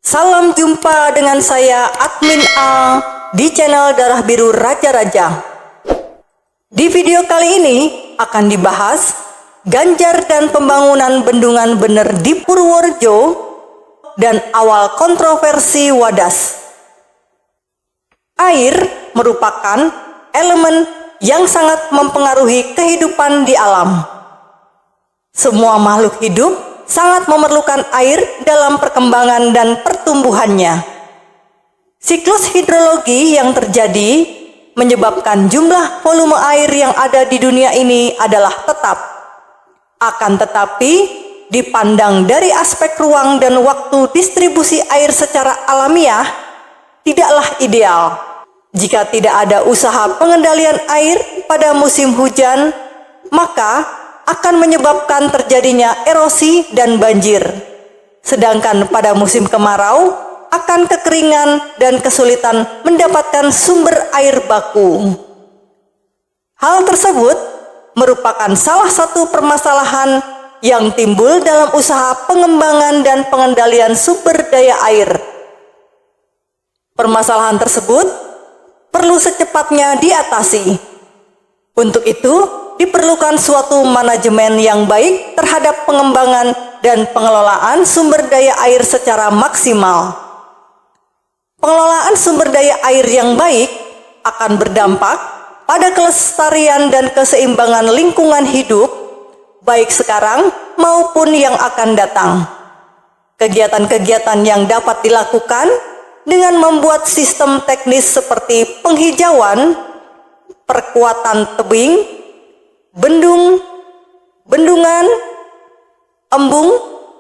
Salam jumpa dengan saya Admin A di channel Darah Biru Raja-Raja. Di video kali ini akan dibahas Ganjar dan pembangunan bendungan bener di Purworejo dan awal kontroversi Wadas. Air merupakan elemen yang sangat mempengaruhi kehidupan di alam. Semua makhluk hidup sangat memerlukan air dalam perkembangan dan pertumbuhannya. Siklus hidrologi yang terjadi menyebabkan jumlah volume air yang ada di dunia ini adalah tetap. Akan tetapi, dipandang dari aspek ruang dan waktu distribusi air secara alamiah, tidaklah ideal. Jika tidak ada usaha pengendalian air pada musim hujan, maka akan menyebabkan terjadinya erosi dan banjir. Sedangkan pada musim kemarau akan kekeringan dan kesulitan mendapatkan sumber air baku. Hal tersebut merupakan salah satu permasalahan yang timbul dalam usaha pengembangan dan pengendalian sumber daya air. Permasalahan tersebut perlu secepatnya diatasi. Untuk itu, diperlukan suatu manajemen yang baik terhadap pengembangan dan pengelolaan sumber daya air secara maksimal. Pengelolaan sumber daya air yang baik akan berdampak pada kelestarian dan keseimbangan lingkungan hidup, baik sekarang maupun yang akan datang. Kegiatan-kegiatan yang dapat dilakukan dengan membuat sistem teknis seperti penghijauan, perkuatan tebing, bendungan, embung,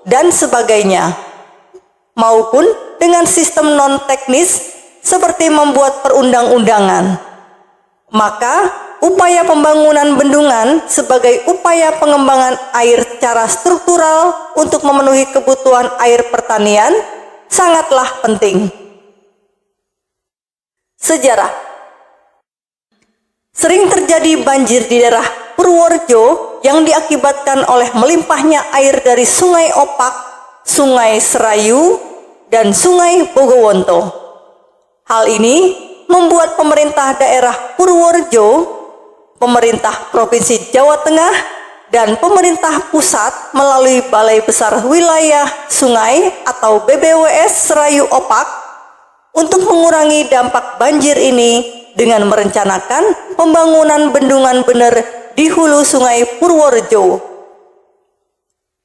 dan sebagainya, maupun dengan sistem non-teknis seperti membuat perundang-undangan. Maka, upaya pembangunan bendungan sebagai upaya pengembangan air secara struktural untuk memenuhi kebutuhan air pertanian sangatlah penting. Sejarah. Sering terjadi banjir di daerah Purworejo yang diakibatkan oleh melimpahnya air dari Sungai Opak, Sungai Serayu, dan Sungai Bogowonto. Hal ini membuat pemerintah daerah Purworejo, pemerintah Provinsi Jawa Tengah, dan pemerintah pusat melalui Balai Besar Wilayah Sungai atau BBWS Serayu Opak untuk mengurangi dampak banjir ini dengan merencanakan pembangunan bendungan bener di hulu Sungai Purworejo.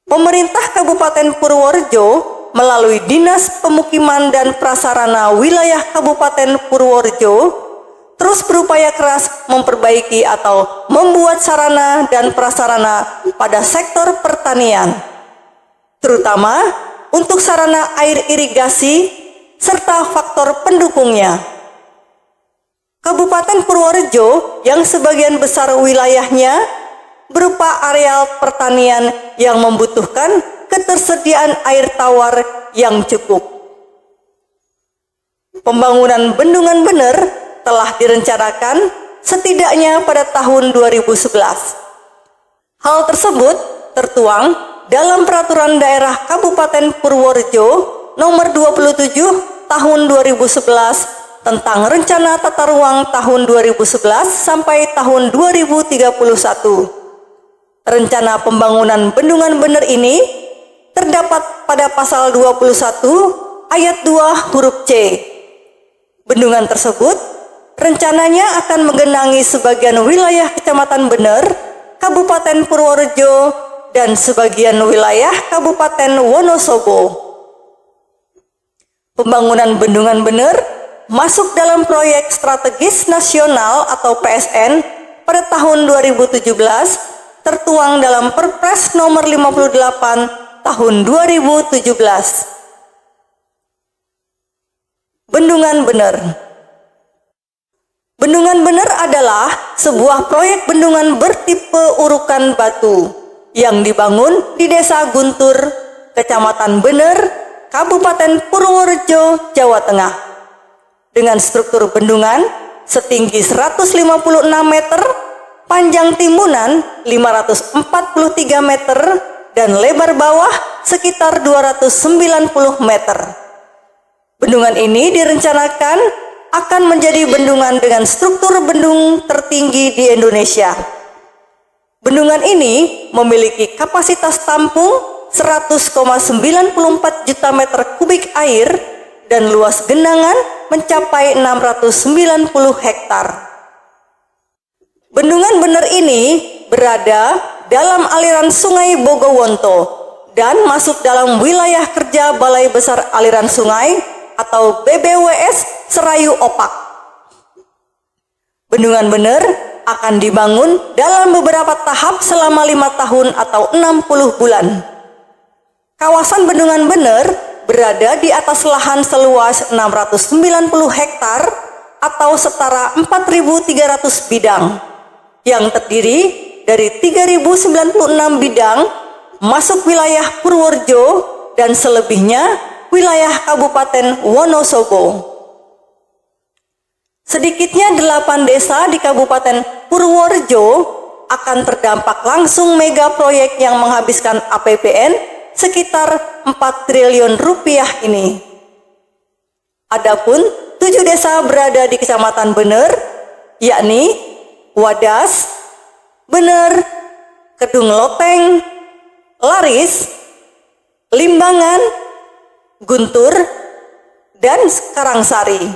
Pemerintah Kabupaten Purworejo melalui Dinas Pemukiman dan Prasarana Wilayah Kabupaten Purworejo terus berupaya keras memperbaiki atau membuat sarana dan prasarana pada sektor pertanian, terutama untuk sarana air irigasi serta faktor pendukungnya. Kabupaten Purworejo yang sebagian besar wilayahnya berupa areal pertanian yang membutuhkan ketersediaan air tawar yang cukup. Pembangunan bendungan bener telah direncanakan setidaknya pada tahun 2011. Hal tersebut tertuang dalam Peraturan Daerah Kabupaten Purworejo Nomor 27 Tahun 2011 tentang Rencana Tata Ruang tahun 2011 sampai tahun 2031. Rencana pembangunan bendungan bener ini terdapat pada pasal 21 ayat 2 huruf C. Bendungan tersebut rencananya akan menggenangi sebagian wilayah Kecamatan Bener, Kabupaten Purworejo, dan sebagian wilayah Kabupaten Wonosobo. Pembangunan bendungan bener masuk dalam proyek strategis nasional atau PSN pada tahun 2017 tertuang dalam Perpres nomor 58 tahun 2017. Bendungan bener. Bendungan bener adalah sebuah proyek bendungan bertipe urukan batu yang dibangun di Desa Guntur, Kecamatan Bener, Kabupaten Purworejo, Jawa Tengah. Dengan struktur bendungan setinggi 156 meter, panjang timbunan 543 meter, dan lebar bawah sekitar 290 meter. Bendungan ini direncanakan akan menjadi bendungan dengan struktur bendung tertinggi di Indonesia. Bendungan ini memiliki kapasitas tampung 100,94 juta meter kubik air dan luas genangan mencapai 690 hektar. Bendungan Bener ini berada dalam aliran Sungai Bogowonto dan masuk dalam wilayah kerja Balai Besar Aliran Sungai atau BBWS Serayu Opak. Bendungan Bener akan dibangun dalam beberapa tahap selama 5 tahun atau 60 bulan. Kawasan Bendungan Bener berada di atas lahan seluas 690 hektar atau setara 4.300 bidang yang terdiri dari 3.096 bidang masuk wilayah Purworejo dan selebihnya wilayah Kabupaten Wonosobo. Sedikitnya 8 desa di Kabupaten Purworejo akan terdampak langsung mega proyek yang menghabiskan APBN sekitar 4 triliun rupiah ini. Adapun 7 desa berada di Kecamatan Bener, yakni Wadas, Bener, Kedung Loteng, Laris, Limbangan, Guntur, dan Karangsari.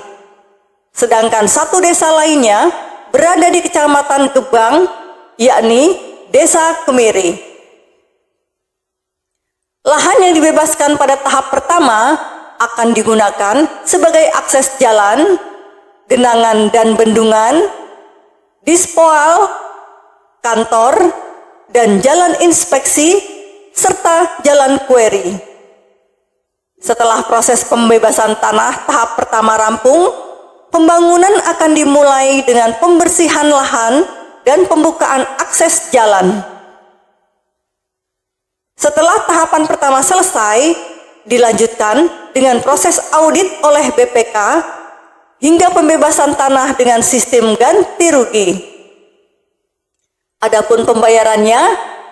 Sedangkan 1 desa lainnya berada di Kecamatan Gebang, yakni Desa Kemiri. Lahan yang dibebaskan pada tahap pertama akan digunakan sebagai akses jalan, genangan dan bendungan, dispoal, kantor, dan jalan inspeksi, serta jalan kueri. Setelah proses pembebasan tanah tahap pertama rampung, pembangunan akan dimulai dengan pembersihan lahan dan pembukaan akses jalan. Setelah tahapan pertama selesai, dilanjutkan dengan proses audit oleh BPK hingga pembebasan tanah dengan sistem ganti rugi. Adapun pembayarannya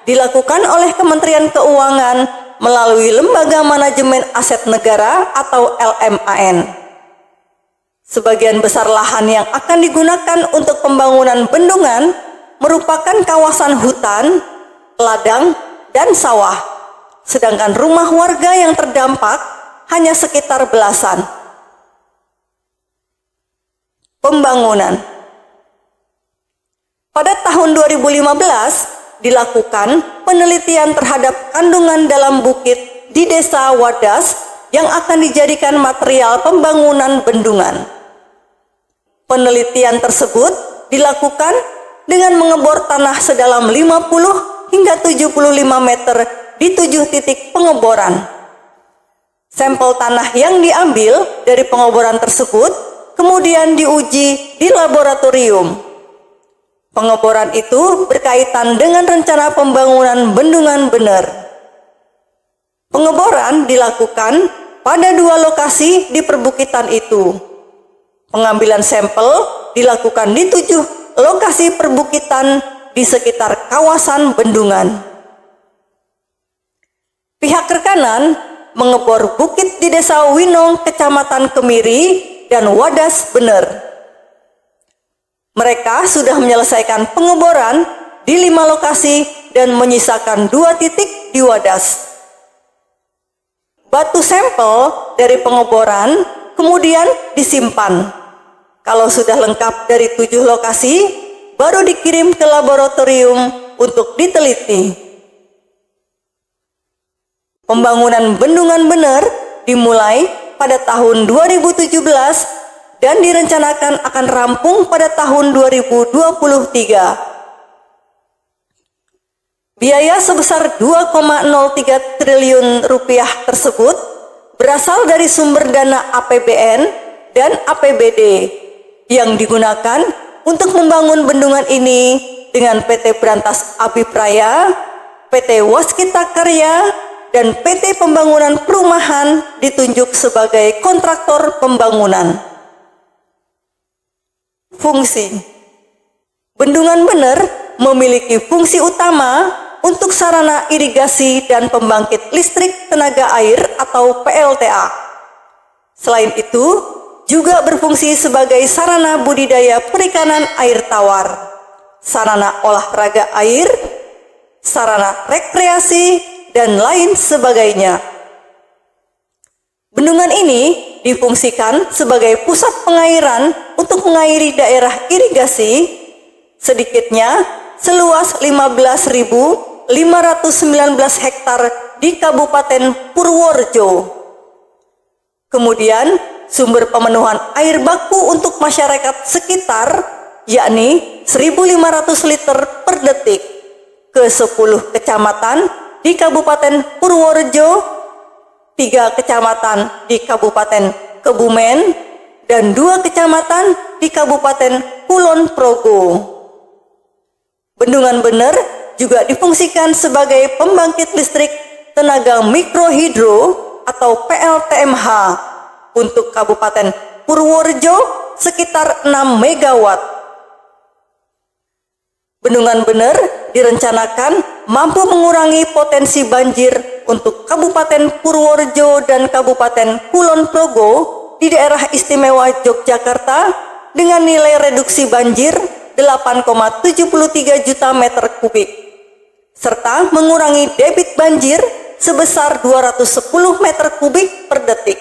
dilakukan oleh Kementerian Keuangan melalui Lembaga Manajemen Aset Negara atau LMAN. Sebagian besar lahan yang akan digunakan untuk pembangunan bendungan merupakan kawasan hutan, ladang, dan sawah, sedangkan rumah warga yang terdampak hanya sekitar belasan. Pembangunan. Pada tahun 2015 dilakukan penelitian terhadap kandungan dalam bukit di Desa Wadas yang akan dijadikan material pembangunan bendungan. Penelitian tersebut dilakukan dengan mengebor tanah sedalam 50 hingga 75 meter di 7 titik pengeboran. Sampel tanah yang diambil dari pengeboran tersebut kemudian diuji di laboratorium. Pengeboran itu berkaitan dengan rencana pembangunan Bendungan Bener. Pengeboran dilakukan pada 2 lokasi di perbukitan itu. Pengambilan sampel dilakukan di 7 lokasi perbukitan di sekitar kawasan bendungan. Pihak rekanan mengebor bukit di Desa Winong, Kecamatan Kemiri, dan Wadas Bener. Mereka sudah menyelesaikan pengeboran di 5 lokasi dan menyisakan 2 titik di Wadas. Batu sampel dari pengeboran kemudian disimpan. Kalau sudah lengkap dari 7 lokasi, baru dikirim ke laboratorium untuk diteliti. Pembangunan Bendungan Bener dimulai pada tahun 2017 dan direncanakan akan rampung pada tahun 2023. Biaya sebesar 2,03 triliun rupiah tersebut berasal dari sumber dana APBN dan APBD yang digunakan untuk membangun bendungan ini dengan PT Berantas Abipraya, PT Waskita Karya, dan PT Pembangunan Perumahan ditunjuk sebagai kontraktor pembangunan. Fungsi Bendungan Bener memiliki fungsi utama untuk sarana irigasi dan pembangkit listrik tenaga air atau PLTA. Selain itu, juga berfungsi sebagai sarana budidaya perikanan air tawar, sarana olahraga air, sarana rekreasi, dan lain sebagainya. Bendungan ini difungsikan sebagai pusat pengairan untuk mengairi daerah irigasi, sedikitnya seluas 15.519 hektar di Kabupaten Purworejo. Kemudian, sumber pemenuhan air baku untuk masyarakat sekitar, yakni 1.500 liter per detik, ke 10 kecamatan di Kabupaten Purworejo, 3 kecamatan di Kabupaten Kebumen, dan 2 kecamatan di Kabupaten Kulon Progo. Bendungan Bener juga difungsikan sebagai pembangkit listrik tenaga mikrohidro atau PLTMH untuk Kabupaten Purworejo sekitar 6 MW. Bendungan Bener direncanakan mampu mengurangi potensi banjir untuk Kabupaten Purworejo dan Kabupaten Kulon Progo di daerah istimewa Yogyakarta dengan nilai reduksi banjir 8,73 juta meter kubik, serta mengurangi debit banjir sebesar 210 meter kubik per detik.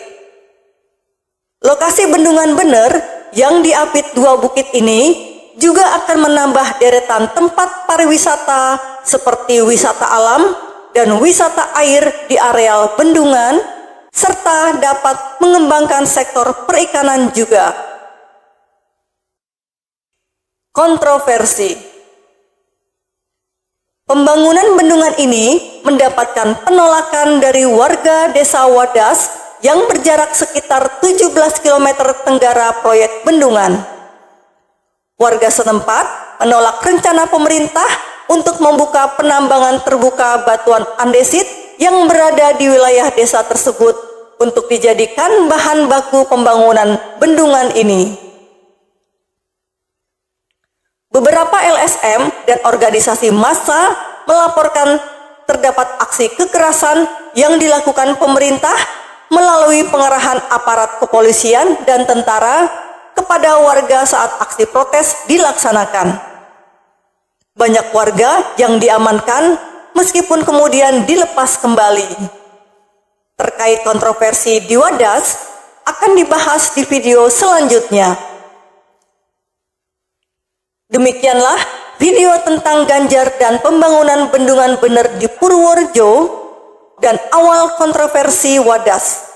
Lokasi Bendungan Bener yang diapit 2 bukit ini juga akan menambah deretan tempat pariwisata seperti wisata alam dan wisata air di areal bendungan, serta dapat mengembangkan sektor perikanan juga. Kontroversi. Pembangunan bendungan ini mendapatkan penolakan dari warga Desa Wadas yang berjarak sekitar 17 km tenggara proyek bendungan. Warga setempat menolak rencana pemerintah untuk membuka penambangan terbuka batuan andesit yang berada di wilayah desa tersebut untuk dijadikan bahan baku pembangunan bendungan ini. Beberapa LSM dan organisasi massa melaporkan terdapat aksi kekerasan yang dilakukan pemerintah melalui pengerahan aparat kepolisian dan tentara kepada warga saat aksi protes dilaksanakan. Banyak warga yang diamankan meskipun kemudian dilepas kembali. Terkait kontroversi di Wadas akan dibahas di video selanjutnya. Demikianlah video tentang Ganjar dan pembangunan Bendungan Bener di Purworejo dan awal kontroversi Wadas.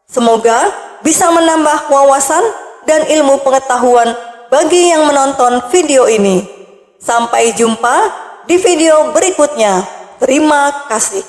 Semoga bisa menambah wawasan dan ilmu pengetahuan bagi yang menonton video ini. Sampai jumpa di video berikutnya. Terima kasih.